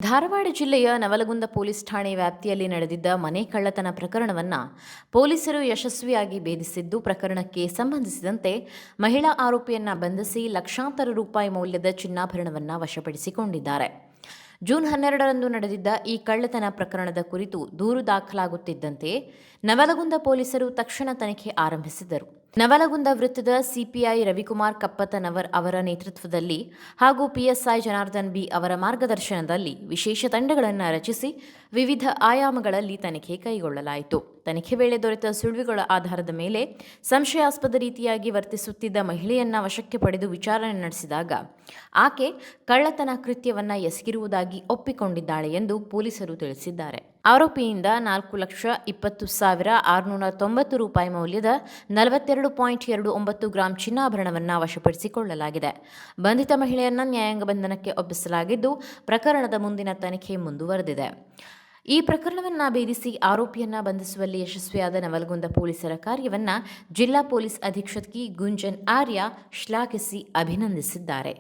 ಧಾರವಾಡ ಜಿಲ್ಲೆಯ ನವಲಗುಂದ ಪೊಲೀಸ್ ಠಾಣೆ ವ್ಯಾಪ್ತಿಯಲ್ಲಿ ನಡೆದಿದ್ದ ಮನೆ ಕಳ್ಳತನ ಪ್ರಕರಣವನ್ನು ಪೊಲೀಸರು ಯಶಸ್ವಿಯಾಗಿ ಭೇದಿಸಿದ್ದು, ಪ್ರಕರಣಕ್ಕೆ ಸಂಬಂಧಿಸಿದಂತೆ ಮಹಿಳಾ ಆರೋಪಿಯನ್ನ ಬಂಧಿಸಿ ಲಕ್ಷಾಂತರ ರೂಪಾಯಿ ಮೌಲ್ಯದ ಚಿನ್ನಾಭರಣವನ್ನು ವಶಪಡಿಸಿಕೊಂಡಿದ್ದಾರೆ. ಜೂನ್ 12ರಂದು ನಡೆದಿದ್ದ ಈ ಕಳ್ಳತನ ಪ್ರಕರಣದ ಕುರಿತು ದೂರು ದಾಖಲಾಗುತ್ತಿದ್ದಂತೆ ನವಲಗುಂದ ಪೊಲೀಸರು ತಕ್ಷಣ ತನಿಖೆ ಆರಂಭಿಸಿದರು. ನವಲಗುಂದ ವೃತ್ತದ ಸಿಪಿಐ ರವಿಕುಮಾರ್ ಕಪ್ಪತನವರ್ ಅವರ ನೇತೃತ್ವದಲ್ಲಿ ಹಾಗೂ ಪಿಎಸ್ಐ ಜನಾರ್ದನ್ ಬಿ ಅವರ ಮಾರ್ಗದರ್ಶನದಲ್ಲಿ ವಿಶೇಷ ತಂಡಗಳನ್ನು ರಚಿಸಿ ವಿವಿಧ ಆಯಾಮಗಳಲ್ಲಿ ತನಿಖೆ ಕೈಗೊಳ್ಳಲಾಯಿತು. ತನಿಖೆ ವೇಳೆ ದೊರೆತ ಸುಳಿವುಗಳ ಆಧಾರದ ಮೇಲೆ ಸಂಶಯಾಸ್ಪದ ರೀತಿಯಾಗಿ ವರ್ತಿಸುತ್ತಿದ್ದ ಮಹಿಳೆಯನ್ನ ವಶಕ್ಕೆ ಪಡೆದು ವಿಚಾರಣೆ ನಡೆಸಿದಾಗ ಆಕೆ ಕಳ್ಳತನ ಕೃತ್ಯವನ್ನ ಎಸಗಿರುವುದಾಗಿ ಒಪ್ಪಿಕೊಂಡಿದ್ದಾಳೆ ಎಂದು ಪೊಲೀಸರು ತಿಳಿಸಿದ್ದಾರೆ. ಆರೋಪಿಯಿಂದ 4,20,690 ರೂಪಾಯಿ ಮೌಲ್ಯದ 42.29 ಗ್ರಾಂ ಚಿನ್ನಾಭರಣವನ್ನು ವಶಪಡಿಸಿಕೊಳ್ಳಲಾಗಿದೆ. ಬಂಧಿತ ಮಹಿಳೆಯನ್ನ ನ್ಯಾಯಾಂಗ ಬಂಧನಕ್ಕೆ ಒಪ್ಪಿಸಲಾಗಿದ್ದು, ಪ್ರಕರಣದ ಮುಂದಿನ ತನಿಖೆ ಮುಂದುವರೆದಿದೆ. ಈ ಪ್ರಕರಣವನ್ನು ಭೇದಿಸಿ ಆರೋಪಿಯನ್ನ ಬಂಧಿಸುವಲ್ಲಿ ಯಶಸ್ವಿಯಾದ ನವಲಗುಂದ ಪೊಲೀಸರ ಕಾರ್ಯವನ್ನ ಜಿಲ್ಲಾ ಪೊಲೀಸ್ ಅಧೀಕ್ಷಕಿ ಗುಂಜನ್ ಆರ್ಯ ಶ್ಲಾಘಿಸಿ ಅಭಿನಂದಿಸಿದ್ದಾರೆ.